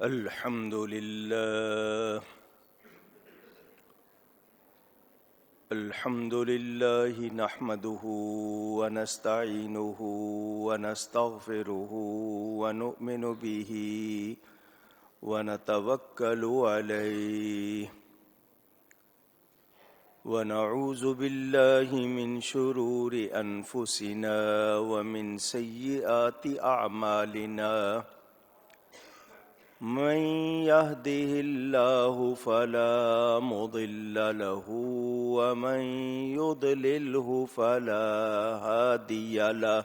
الحمد لله نحمده ونستعينه ونستغفره ونؤمن به ونتوكل عليه ونعوذ بالله من شرور أنفسنا ومن سيئات أعمالنا من يهده الله فلا مضل له ومن يضلله فلا هادي له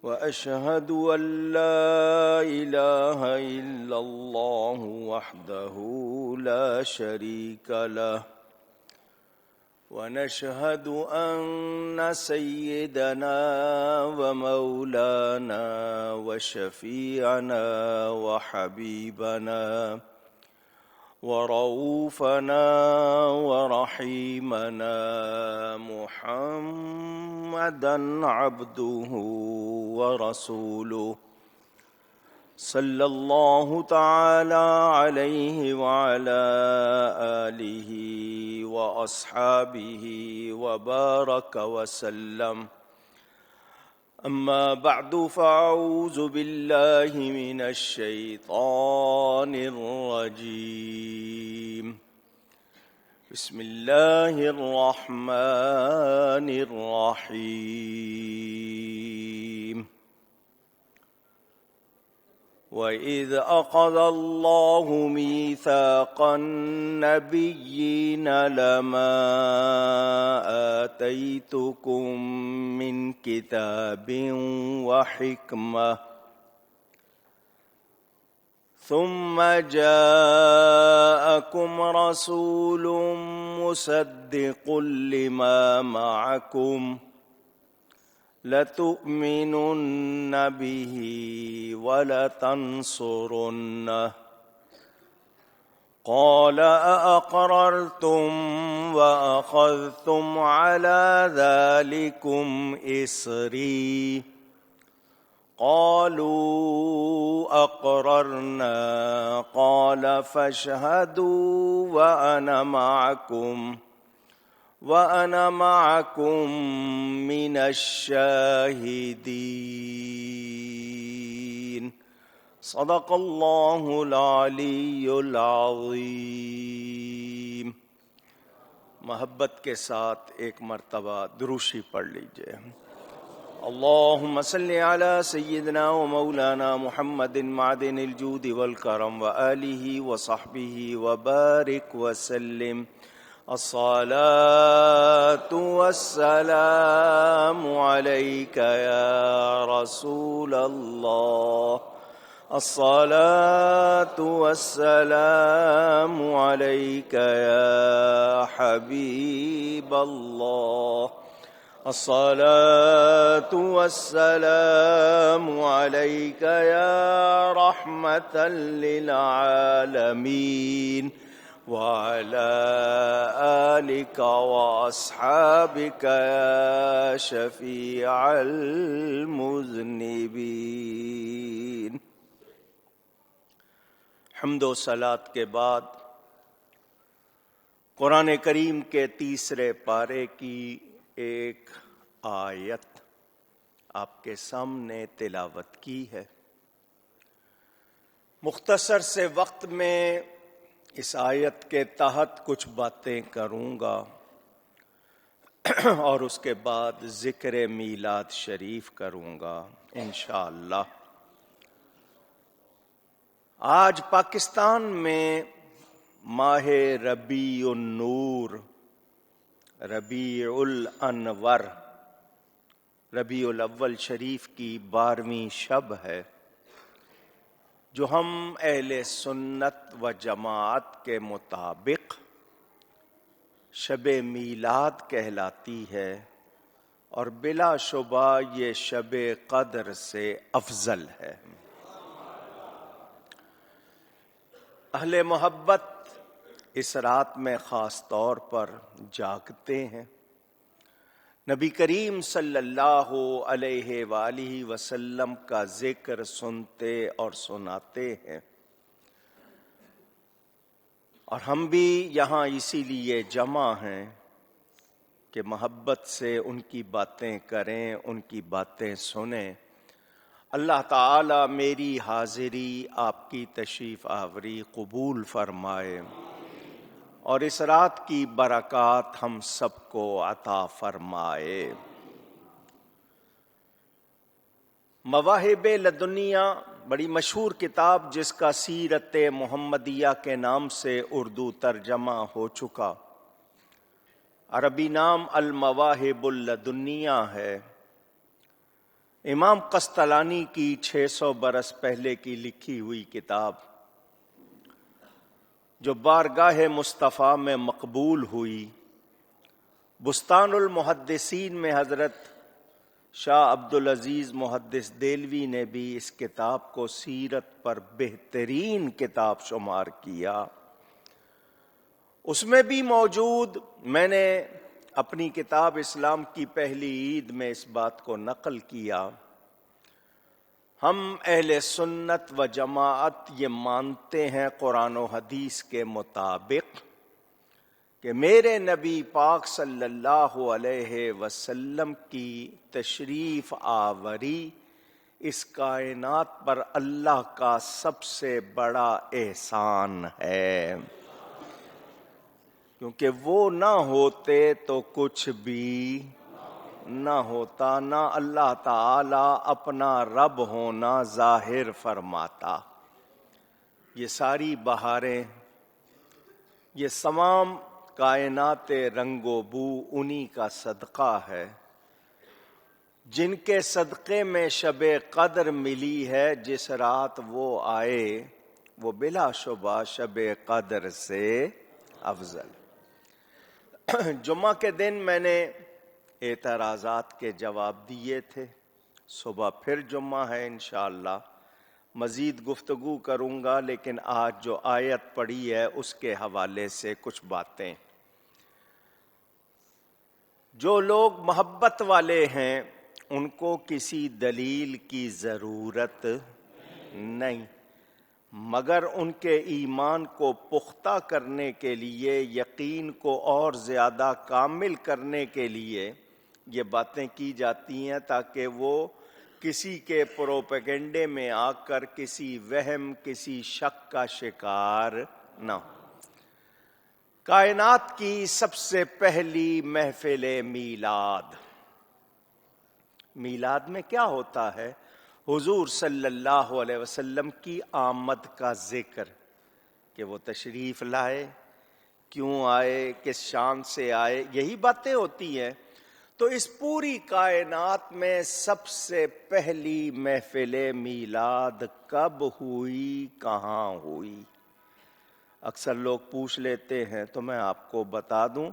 وأشهد أن لا إله إلا الله وحده لا شريك له ونشهد أن سيدنا ومولانا وشفيعنا وحبيبنا ورؤوفنا ورحيمنا محمدا عبده ورسوله صلى الله تعالى عليه وعلى آله وأصحابه وبارك وسلم أما بعد فأعوذ بالله من الشيطان الرجيم بسم الله الرحمن الرحيم وَإِذْ أَخَذَ اللَّهُ مِيثَاقَ النَّبِيِّينَ لَمَا آتَيْتُكُم مِّن كِتَابٍ وَحِكْمَةٍ ثُمَّ جَاءَكُمْ رَسُولٌ مُّصَدِّقٌ لِّمَا مَعَكُمْ لَتُؤْمِنُنَّ بِهِ وَلَتَنصُرُنَّهُ قَالَ أَأَقْرَرْتُمْ وَأَخَذْتُمْ عَلَى ذَلِكُمْ إِصْرِي قَالُوا أَقْرَرْنَا قَالَ فَاشْهَدُوا وَأَنَا مَعَكُمْ مِنَ الشَّاهِدِينَ صدق الله العلی العظیم۔ محبت کے ساتھ ایک مرتبہ دروشی پڑھ لیجئے۔ اللهم صل على سيدنا ومولانا محمد معدن الجود والكرم وآله وصحبه وبارك وسلم۔ الصلاة والسلام عليك يا رسول الله، الصلاة والسلام عليك يا حبيب الله، الصلاة والسلام عليك يا رحمة للعالمين، وعلى آلك وأصحابك يا شفيع المذنبين۔ حمد و صلات کے بعد قرآن کریم کے تیسرے پارے کی ایک آیت آپ کے سامنے تلاوت کی ہے۔ مختصر سے وقت میں اس آیت کے تحت کچھ باتیں کروں گا اور اس کے بعد ذکر میلاد شریف کروں گا انشاءاللہ۔ آج پاکستان میں ماہ ربیع النور، ربیع الانور، ربیع الاول شریف کی 12ویں شب ہے، جو ہم اہل سنت و جماعت کے مطابق شب میلاد کہلاتی ہے، اور بلا شبہ یہ شب قدر سے افضل ہے۔ اہل محبت اس رات میں خاص طور پر جاگتے ہیں، نبی کریم صلی اللہ علیہ وآلہ وسلم کا ذکر سنتے اور سناتے ہیں، اور ہم بھی یہاں اسی لیے جمع ہیں کہ محبت سے ان کی باتیں کریں، ان کی باتیں سنیں۔ اللہ تعالی میری حاضری، آپ کی تشریف آوری قبول فرمائے، اور اس رات کی برکات ہم سب کو عطا فرمائے۔ مواہب لدنیہ بڑی مشہور کتاب جس کا سیرت محمدیہ کے نام سے اردو ترجمہ ہو چکا، عربی نام المواہب اللدنیہ ہے۔ امام قسطلانی کی 600 برس پہلے کی لکھی ہوئی کتاب، جو بارگاہ مصطفیٰ میں مقبول ہوئی۔ بستان المحدثین میں حضرت شاہ عبدالعزیز محدث دہلوی نے بھی اس کتاب کو سیرت پر بہترین کتاب شمار کیا۔ اس میں بھی موجود، میں نے اپنی کتاب اسلام کی پہلی عید میں اس بات کو نقل کیا، ہم اہل سنت و جماعت یہ مانتے ہیں قرآن و حدیث کے مطابق کہ میرے نبی پاک صلی اللہ علیہ وسلم کی تشریف آوری اس کائنات پر اللہ کا سب سے بڑا احسان ہے، کیونکہ وہ نہ ہوتے تو کچھ بھی نہ ہوتا، نہ اللہ تعالی اپنا رب ہونا ظاہر فرماتا۔ یہ ساری بہاریں، یہ تمام کائنات رنگ و بو انہی کا صدقہ ہے، جن کے صدقے میں شب قدر ملی ہے۔ جس رات وہ آئے وہ بلا شبہ شب قدر سے افضل۔ جمعہ کے دن میں نے اعتراضات کے جواب دیے تھے، صبح پھر جمعہ ہے، انشاءاللہ مزید گفتگو کروں گا، لیکن آج جو آیت پڑھی ہے اس کے حوالے سے کچھ باتیں۔ جو لوگ محبت والے ہیں ان کو کسی دلیل کی ضرورت نہیں، مگر ان کے ایمان کو پختہ کرنے کے لیے، یقین کو اور زیادہ کامل کرنے کے لیے یہ باتیں کی جاتی ہیں، تاکہ وہ کسی کے پروپیگنڈے میں آ کر کسی وہم، کسی شک کا شکار نہ ہو۔ کائنات کی سب سے پہلی محفل میلاد، میلاد میں کیا ہوتا ہے؟ حضور صلی اللہ علیہ وسلم کی آمد کا ذکر، کہ وہ تشریف لائے، کیوں آئے، کس شان سے آئے، یہی باتیں ہوتی ہیں۔ تو اس پوری کائنات میں سب سے پہلی محفل میلاد کب ہوئی، کہاں ہوئی؟ اکثر لوگ پوچھ لیتے ہیں، تو میں آپ کو بتا دوں،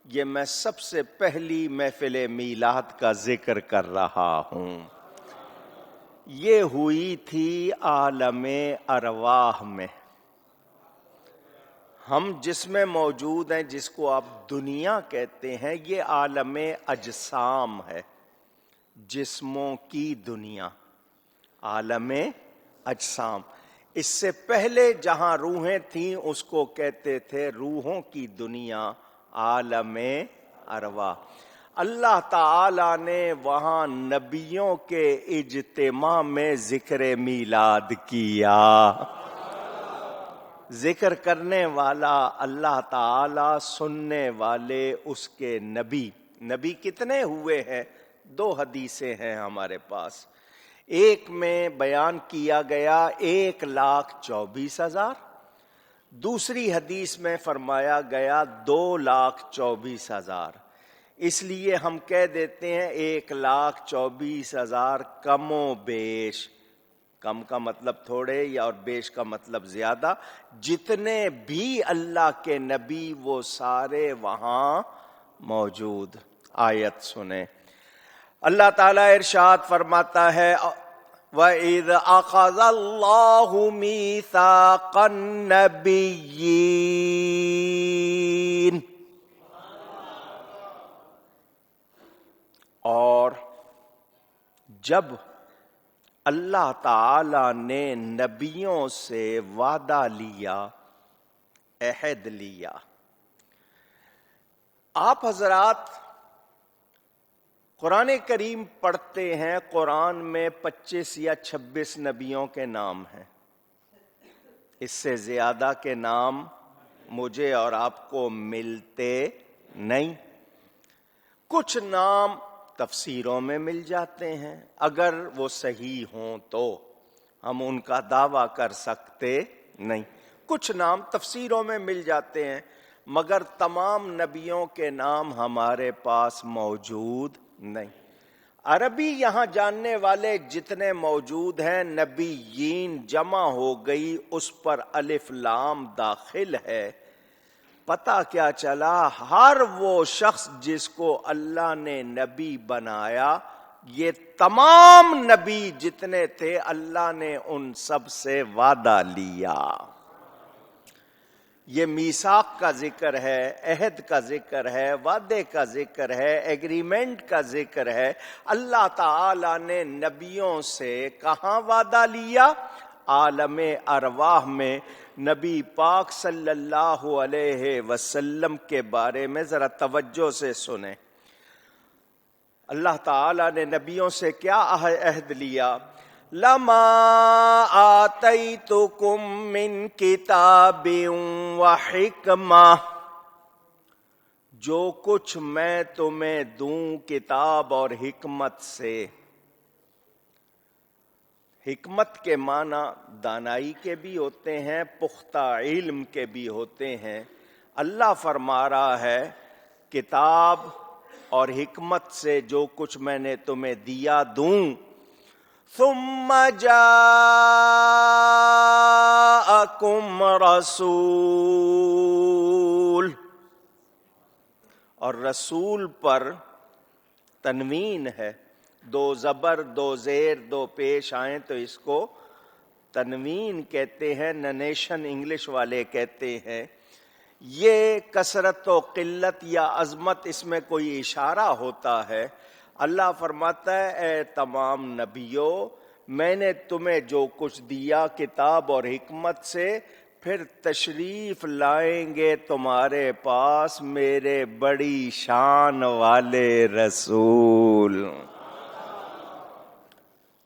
یہ میں سب سے پہلی محفل میلاد کا ذکر کر رہا ہوں۔ یہ ہوئی تھی عالم ارواح میں۔ ہم جس میں موجود ہیں، جس کو آپ دنیا کہتے ہیں، یہ عالم اجسام ہے، جسموں کی دنیا، عالم اجسام۔ اس سے پہلے جہاں روحیں تھیں اس کو کہتے تھے روحوں کی دنیا، عالم ارواح۔ اللہ تعالی نے وہاں نبیوں کے اجتماع میں ذکر میلاد کیا۔ ذکر کرنے والا اللہ تعالی، سننے والے اس کے نبی۔ نبی کتنے ہوئے ہیں؟ 2 حدیثیں ہیں ہمارے پاس۔ ایک میں بیان کیا گیا 1,24,000، دوسری حدیث میں فرمایا گیا 2,24,000۔ اس لیے ہم کہہ دیتے ہیں 1,24,000 کم و بیش، کم کا مطلب تھوڑے یا اور بیش کا مطلب زیادہ، جتنے بھی اللہ کے نبی وہ سارے وہاں موجود۔ آیت سنیں، اللہ تعالیٰ ارشاد فرماتا ہے وَإِذْ أَخَذَ اللَّهُ مِيثَاقَ النَّبِيِّينَ۔ اور جب اللہ تعالی نے نبیوں سے وعدہ لیا، عہد لیا، آپ حضرات قرآن کریم پڑھتے ہیں، قرآن میں 25 یا 26 نبیوں کے نام ہیں، اس سے زیادہ کے نام مجھے اور آپ کو ملتے نہیں۔ کچھ نام تفسیروں میں مل جاتے ہیں، اگر وہ صحیح ہوں تو ہم ان کا دعویٰ کر سکتے نہیں۔ کچھ نام تفسیروں میں مل جاتے ہیں، مگر تمام نبیوں کے نام ہمارے پاس موجود نہیں۔ عربی یہاں جاننے والے جتنے موجود ہیں، نبیین جمع ہو گئی، اس پر الف لام داخل ہے۔ پتہ کیا چلا؟ ہر وہ شخص جس کو اللہ نے نبی بنایا، یہ تمام نبی جتنے تھے اللہ نے ان سب سے وعدہ لیا۔ یہ میثاق کا ذکر ہے، عہد کا ذکر ہے، وعدے کا ذکر ہے، ایگریمنٹ کا ذکر ہے۔ اللہ تعالی نے نبیوں سے کہاں وعدہ لیا؟ عالم ارواح میں۔ نبی پاک صلی اللہ علیہ وسلم کے بارے میں ذرا توجہ سے سنیں۔ اللہ تعالی نے نبیوں سے کیا عہد لیا؟ لما آتیتکم من کتاب و حکمہ، جو کچھ میں تمہیں دوں کتاب اور حکمت سے۔ حکمت کے معنی دانائی کے بھی ہوتے ہیں، پختہ علم کے بھی ہوتے ہیں۔ اللہ فرما رہا ہے کتاب اور حکمت سے جو کچھ میں نے تمہیں دیا دوں۔ ثم جاءکم رسول، اور رسول پر تنوین ہے، دو زبر دو زیر دو پیش آئیں تو اس کو تنوین کہتے ہیں، ننیشن انگلش والے کہتے ہیں۔ یہ کثرت و قلت یا عظمت، اس میں کوئی اشارہ ہوتا ہے۔ اللہ فرماتا ہے اے تمام نبیوں، میں نے تمہیں جو کچھ دیا کتاب اور حکمت سے، پھر تشریف لائیں گے تمہارے پاس میرے بڑی شان والے رسول۔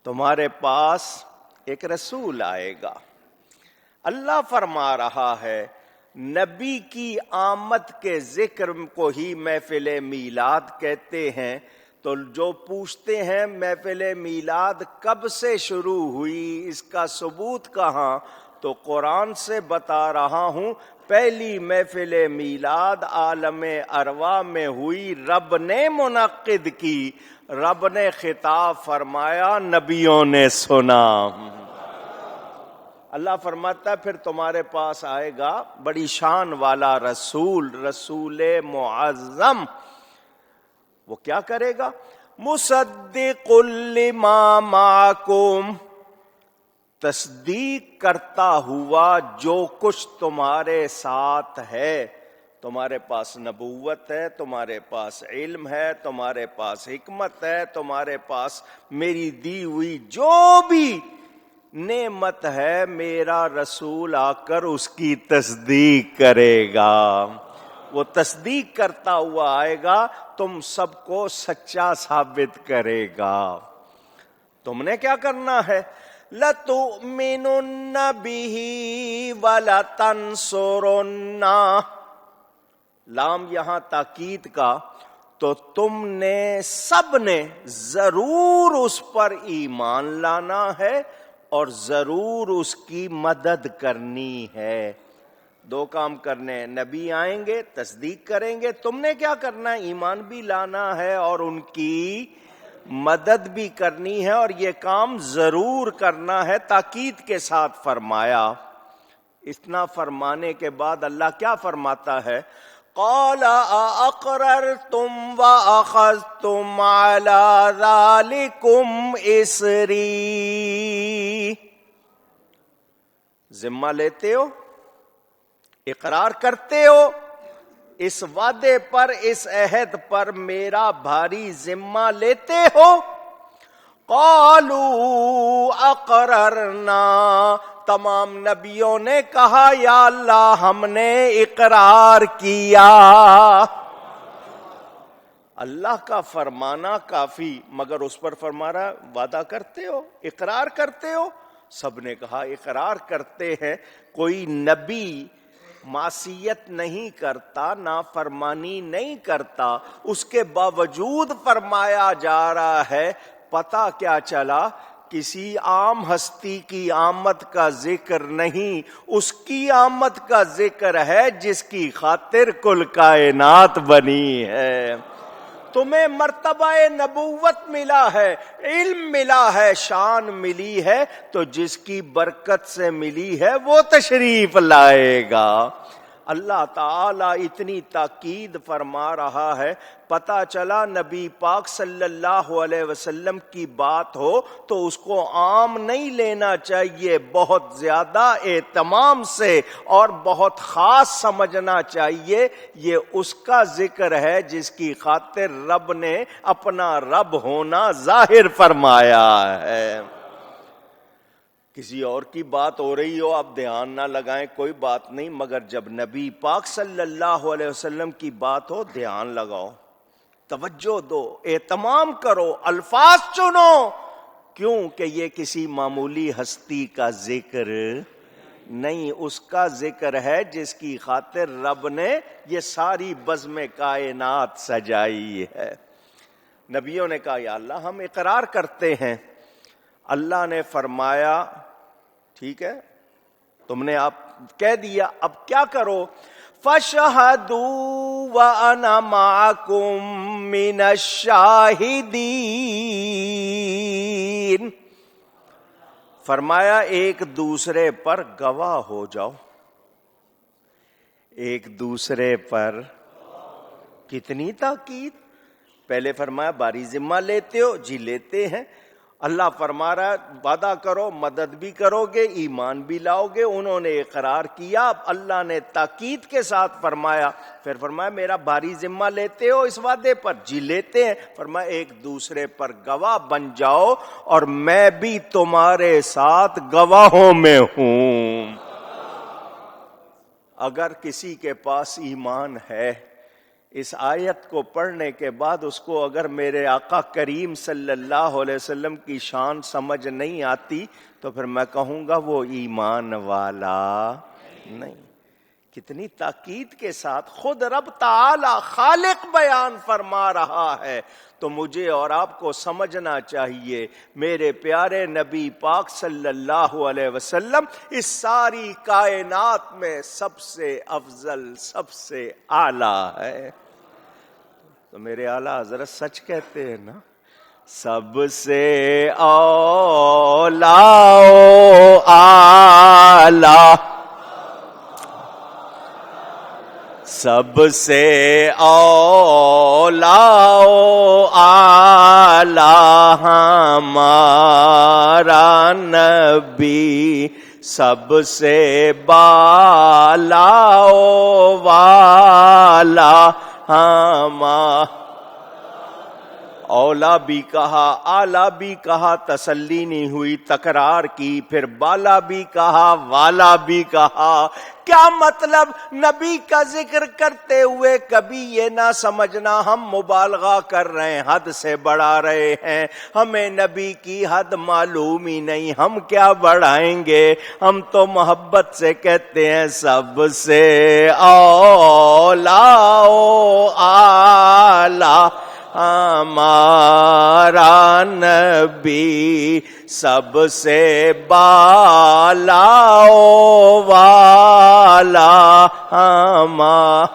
تمہارے پاس ایک رسول آئے گا۔ اللہ فرما رہا ہے نبی کی آمد کے ذکر کو ہی محفل میلاد کہتے ہیں۔ تو جو پوچھتے ہیں محفل میلاد کب سے شروع ہوئی، اس کا ثبوت کہاں؟ تو قرآن سے بتا رہا ہوں، پہلی محفل میلاد عالم ارواح میں ہوئی، رب نے منعقد کی، رب نے خطاب فرمایا، نبیوں نے سنا۔ اللہ فرماتا ہے پھر تمہارے پاس آئے گا بڑی شان والا رسول، رسول معظم۔ وہ کیا کرے گا؟ مصدق لما معکم، تصدیق کرتا ہوا جو کچھ تمہارے ساتھ ہے۔ تمہارے پاس نبوت ہے، تمہارے پاس علم ہے، تمہارے پاس حکمت ہے، تمہارے پاس میری دی ہوئی جو بھی نعمت ہے، میرا رسول آ کر اس کی تصدیق کرے گا۔ وہ تصدیق کرتا ہوا آئے گا، تم سب کو سچا ثابت کرے گا۔ تم نے کیا کرنا ہے؟ لَتُؤْمِنُنَّ بِهِ وَلَتَنْصُرُنَّ، لام یہاں تاکید کا، تو تم نے سب نے ضرور اس پر ایمان لانا ہے اور ضرور اس کی مدد کرنی ہے۔ دو کام کرنے ہیں، نبی آئیں گے تصدیق کریں گے، تم نے کیا کرنا ہے؟ ایمان بھی لانا ہے اور ان کی مدد بھی کرنی ہے، اور یہ کام ضرور کرنا ہے، تاکید کے ساتھ فرمایا۔ اتنا فرمانے کے بعد اللہ کیا فرماتا ہے؟ قَالَ أَأَقْرَرْتُمْ وَأَخَذْتُمْ عَلَى ذَلِكُمْ إِصْرِي، ذمہ لیتے ہو، اقرار کرتے ہو اس وعدے پر، اس عہد پر میرا بھاری ذمہ لیتے ہو؟ قالوا اقررنا، تمام نبیوں نے کہا یا اللہ ہم نے اقرار کیا۔ اللہ کا فرمانا کافی، مگر اس پر فرما رہا وعدہ کرتے ہو، اقرار کرتے ہو؟ سب نے کہا اقرار کرتے ہیں۔ کوئی نبی معصیت نہیں کرتا، نافرمانی نہیں کرتا، اس کے باوجود فرمایا جا رہا ہے۔ پتہ کیا چلا؟ کسی عام ہستی کی آمد کا ذکر نہیں، اس کی آمد کا ذکر ہے جس کی خاطر کل کائنات بنی ہے۔ تمہیں مرتبہ نبوت ملا ہے، علم ملا ہے، شان ملی ہے، تو جس کی برکت سے ملی ہے وہ تشریف لائے گا۔ اللہ تعالی اتنی تاکید فرما رہا ہے۔ پتہ چلا نبی پاک صلی اللہ علیہ وسلم کی بات ہو تو اس کو عام نہیں لینا چاہیے، بہت زیادہ اہتمام سے اور بہت خاص سمجھنا چاہیے۔ یہ اس کا ذکر ہے جس کی خاطر رب نے اپنا رب ہونا ظاہر فرمایا ہے۔ کسی اور کی بات ہو رہی ہو آپ دھیان نہ لگائیں، کوئی بات نہیں، مگر جب نبی پاک صلی اللہ علیہ وسلم کی بات ہو دھیان لگاؤ، توجہ دو، اہتمام کرو، الفاظ چنو، کیوں کہ یہ کسی معمولی ہستی کا ذکر نہیں، اس کا ذکر ہے جس کی خاطر رب نے یہ ساری بزم کائنات سجائی ہے۔ نبیوں نے کہا یا اللہ ہم اقرار کرتے ہیں۔ اللہ نے فرمایا ٹھیک ہے، تم نے آپ کہہ دیا، اب کیا کرو؟ فَاشْهَدُوا وَأَنَا مَعَكُمْ مِنَ الشَّاهِدِينَ، فرمایا ایک دوسرے پر گواہ ہو جاؤ، ایک دوسرے پر۔ کتنی تاکید! پہلے فرمایا باری ذمہ لیتے ہو، جی لیتے ہیں۔ اللہ فرما رہا ہے وعدہ کرو، مدد بھی کرو گے، ایمان بھی لاؤ گے۔ انہوں نے اقرار کیا، اب اللہ نے تاکید کے ساتھ فرمایا، پھر فرمایا میرا بھاری ذمہ لیتے ہو اس وعدے پر؟ جی لیتے ہیں۔ فرمایا ایک دوسرے پر گواہ بن جاؤ اور میں بھی تمہارے ساتھ گواہوں میں ہوں۔ اگر کسی کے پاس ایمان ہے، اس آیت کو پڑھنے کے بعد اس کو اگر میرے آقا کریم صلی اللہ علیہ وسلم کی شان سمجھ نہیں آتی تو پھر میں کہوں گا وہ ایمان والا نہیں۔ کتنی تاکید کے ساتھ خود رب تعالی خالق بیان فرما رہا ہے، تو مجھے اور آپ کو سمجھنا چاہیے میرے پیارے نبی پاک صلی اللہ علیہ وسلم اس ساری کائنات میں سب سے افضل، سب سے اعلیٰ ہے۔ تو میرے اعلیٰ حضرت سچ کہتے ہیں نا، سب سے اولا و اعلیٰ، سب سے اولا و اعلیٰ ہمارا نبی، سب سے بالا و والا اولا بھی کہا، اعلیٰ بھی کہا، تسلی نہیں ہوئی، تکرار کی، پھر بالا بھی کہا، والا بھی کہا۔ کیا مطلب؟ نبی کا ذکر کرتے ہوئے کبھی یہ نہ سمجھنا ہم مبالغہ کر رہے ہیں، حد سے بڑھا رہے ہیں، ہمیں نبی کی حد معلوم ہی نہیں، ہم کیا بڑھائیں گے؟ ہم تو محبت سے کہتے ہیں سب سے اولا و اعلیٰ ہمارا نبی، سب سے بالا و والا ہمارا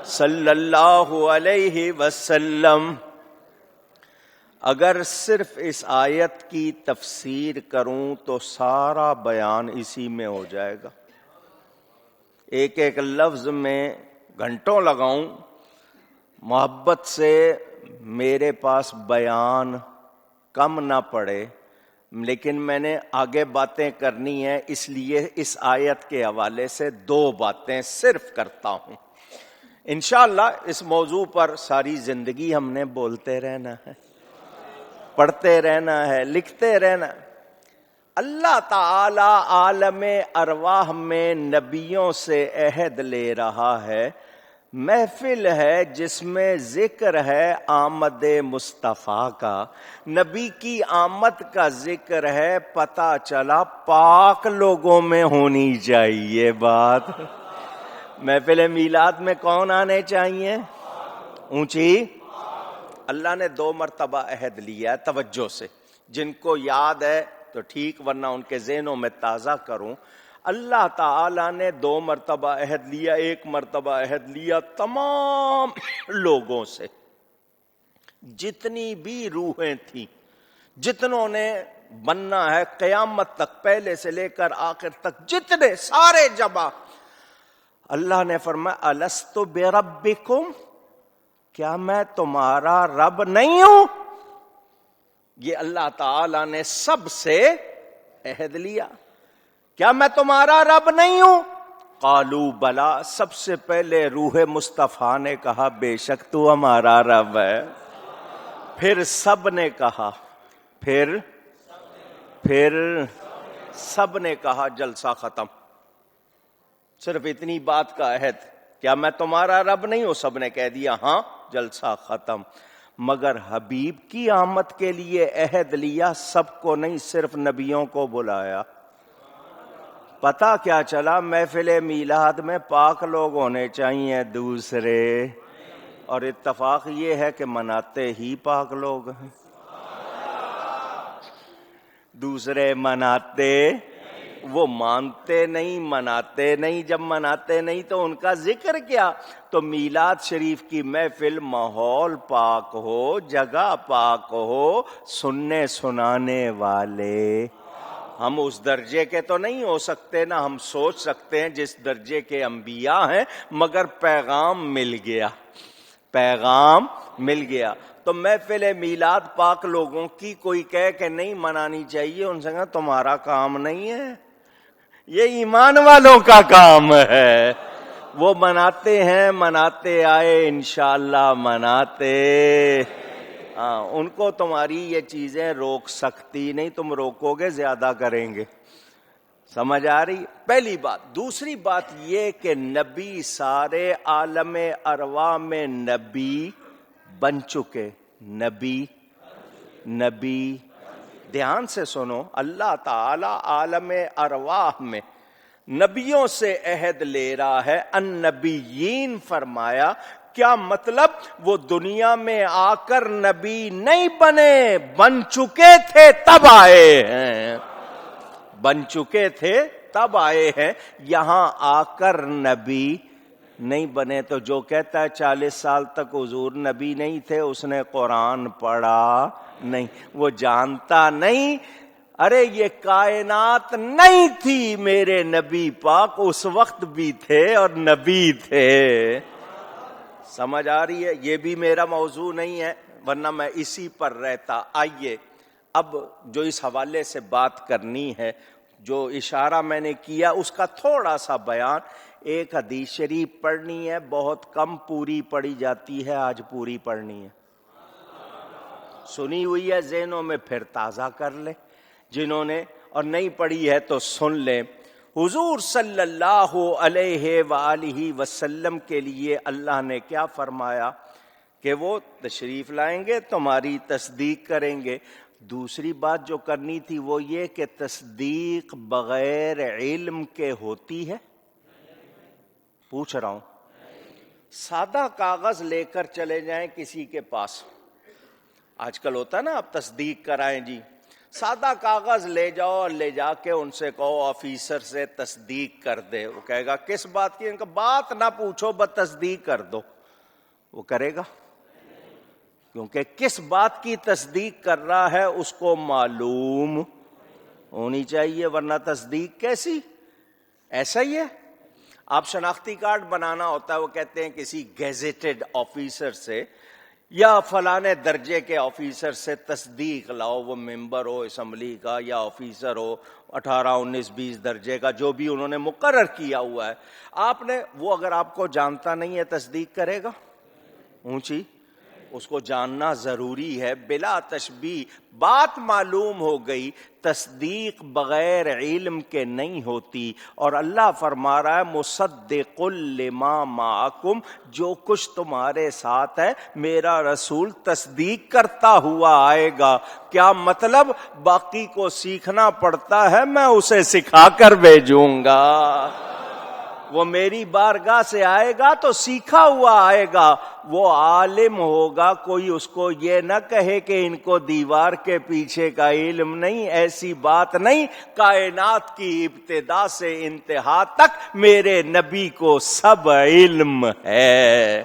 صلی اللہ علیہ وسلم۔ اگر صرف اس آیت کی تفسیر کروں تو سارا بیان اسی میں ہو جائے گا، ایک ایک لفظ میں گھنٹوں لگاؤں، محبت سے میرے پاس بیان کم نہ پڑے، لیکن میں نے آگے باتیں کرنی ہیں، اس لیے اس آیت کے حوالے سے دو باتیں صرف کرتا ہوں۔ انشاءاللہ اس موضوع پر ساری زندگی ہم نے بولتے رہنا ہے، پڑھتے رہنا ہے، لکھتے رہنا ہے۔ اللہ تعالی عالم ارواح میں نبیوں سے عہد لے رہا ہے، محفل ہے جس میں ذکر ہے آمد مصطفیٰ کا، نبی کی آمد کا ذکر ہے، پتہ چلا پاک لوگوں میں ہونی چاہیے بات۔ محفل میلاد میں کون آنے چاہیے؟ اونچی۔ اللہ نے 2 مرتبہ عہد لیا ہے، توجہ سے، جن کو یاد ہے تو ٹھیک، ورنہ ان کے ذہنوں میں تازہ کروں۔ اللہ تعالیٰ نے 2 مرتبہ عہد لیا، 1 مرتبہ عہد لیا تمام لوگوں سے، جتنی بھی روحیں تھیں، جتنوں نے بننا ہے قیامت تک، پہلے سے لے کر آخر تک، جتنے سارے جمع۔ اللہ نے فرمایا الستُ بربکم، کیا میں تمہارا رب نہیں ہوں؟ یہ اللہ تعالی نے سب سے عہد لیا، کیا میں تمہارا رب نہیں ہوں؟ قالوا بلا، سب سے پہلے روح مصطفیٰ نے کہا بے شک تو ہمارا رب ہے۔ پھر سب نے کہا، پھر سب نے کہا، جلسہ ختم۔ صرف اتنی بات کا عہد، کیا میں تمہارا رب نہیں ہوں؟ سب نے کہہ دیا ہاں، جلسہ ختم۔ مگر حبیب کی آمد کے لیے عہد لیا، سب کو نہیں، صرف نبیوں کو بلایا۔ پتہ کیا چلا؟ محفل میلاد میں پاک لوگ ہونے چاہیے دوسرے، اور اتفاق یہ ہے کہ مناتے ہی پاک لوگ ہیں، دوسرے مناتے، وہ مانتے نہیں، مناتے نہیں۔ جب مناتے نہیں تو ان کا ذکر کیا؟ تو میلاد شریف کی محفل ماحول پاک ہو، جگہ پاک ہو، سننے سنانے والے۔ ہم اس درجے کے تو نہیں ہو سکتے، نہ ہم سوچ سکتے ہیں جس درجے کے انبیاء ہیں، مگر پیغام مل گیا، پیغام مل گیا۔ تو محفل میلاد پاک لوگوں کی کوئی کہے کہ نہیں منانی چاہیے، ان سے کہا تمہارا کام نہیں ہے، یہ ایمان والوں کا کام ہے۔ وہ مناتے ہیں، مناتے آئے، انشاءاللہ مناتے۔ ان کو تمہاری یہ چیزیں روک سکتی نہیں، تم روکو گے زیادہ کریں گے۔ سمجھ آ رہی؟ پہلی بات۔ دوسری بات یہ کہ نبی سارے عالم ارواح میں نبی بن چکے، نبی دھیان سے سنو، اللہ تعالی عالم ارواح میں نبیوں سے عہد لے رہا ہے، النبیین فرمایا، کیا مطلب؟ وہ دنیا میں آ کر نبی نہیں بنے، بن چکے تھے تب آئے ہیں، بن چکے تھے تب آئے ہیں، یہاں آ کر نبی نہیں بنے۔ تو جو کہتا ہے 40 سال تک حضور نبی نہیں تھے، اس نے قرآن پڑھا نہیں، وہ جانتا نہیں۔ ارے یہ کائنات نہیں تھی، میرے نبی پاک اس وقت بھی تھے اور نبی تھے۔ سمجھ آ رہی ہے؟ یہ بھی میرا موضوع نہیں ہے، ورنہ میں اسی پر رہتا۔ آئیے اب جو اس حوالے سے بات کرنی ہے، جو اشارہ میں نے کیا اس کا تھوڑا سا بیان۔ ایک حدیث شریف پڑھنی ہے، بہت کم پوری پڑھی جاتی ہے، آج پوری پڑھنی ہے۔ سنی ہوئی ہے ذہنوں میں، پھر تازہ کر لیں جنہوں نے، اور نہیں پڑھی ہے تو سن لیں۔ حضور صلی اللہ علیہ وآلہ وسلم کے لیے اللہ نے کیا فرمایا؟ کہ وہ تشریف لائیں گے، تمہاری تصدیق کریں گے۔ دوسری بات جو کرنی تھی وہ یہ کہ تصدیق بغیر علم کے ہوتی ہے؟ پوچھ رہا ہوں۔ سادہ کاغذ لے کر چلے جائیں کسی کے پاس، آج کل ہوتا ہے نا، آپ تصدیق کرائیں جی، سادہ کاغذ لے جاؤ اور لے جا کے ان سے کہو آفیسر سے تصدیق کر دے، وہ کہے گا کس بات کی؟ ان کا بات نہ پوچھو، بس تصدیق کر دو۔ وہ کرے گا؟ کیونکہ کس بات کی تصدیق کر رہا ہے اس کو معلوم ہونی چاہیے، ورنہ تصدیق کیسی؟ ایسا ہی ہے، آپ شناختی کارڈ بنانا ہوتا ہے، وہ کہتے ہیں کسی گیزیٹڈ آفیسر سے یا فلانے درجے کے آفیسر سے تصدیق لاؤ، وہ ممبر ہو اسمبلی کا یا آفیسر ہو 18 19 20 درجے کا جو بھی انہوں نے مقرر کیا ہوا ہے، آپ نے وہ اگر آپ کو جانتا نہیں ہے تصدیق کرے گا؟ اونچی اس کو جاننا ضروری ہے بلا تشبیہ۔ بات معلوم ہو گئی، تصدیق بغیر علم کے نہیں ہوتی، اور اللہ فرما رہا ہے مصدق لما معکم، جو کچھ تمہارے ساتھ ہے میرا رسول تصدیق کرتا ہوا آئے گا۔ کیا مطلب؟ باقی کو سیکھنا پڑتا ہے، میں اسے سکھا کر بھیجوں گا۔ وہ میری بارگاہ سے آئے گا تو سیکھا ہوا آئے گا، وہ عالم ہوگا، کوئی اس کو یہ نہ کہے کہ ان کو دیوار کے پیچھے کا علم نہیں، ایسی بات نہیں۔ کائنات کی ابتدا سے انتہا تک میرے نبی کو سب علم ہے،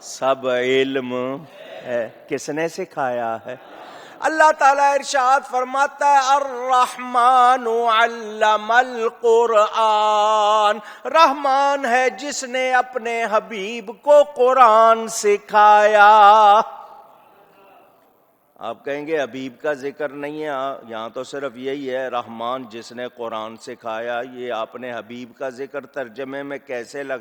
سب علم ہے۔ کس نے سکھایا ہے؟ اللہ تعالیٰ ارشاد فرماتا ہے الرحمن علم القرآن، رحمان ہے جس نے اپنے حبیب کو قرآن سکھایا۔ آپ کہیں گے حبیب کا ذکر نہیں ہے، یہاں تو صرف یہی ہے رحمان جس نے قرآن سکھایا، یہ آپ نے حبیب کا ذکر ترجمے میں کیسے لگا؟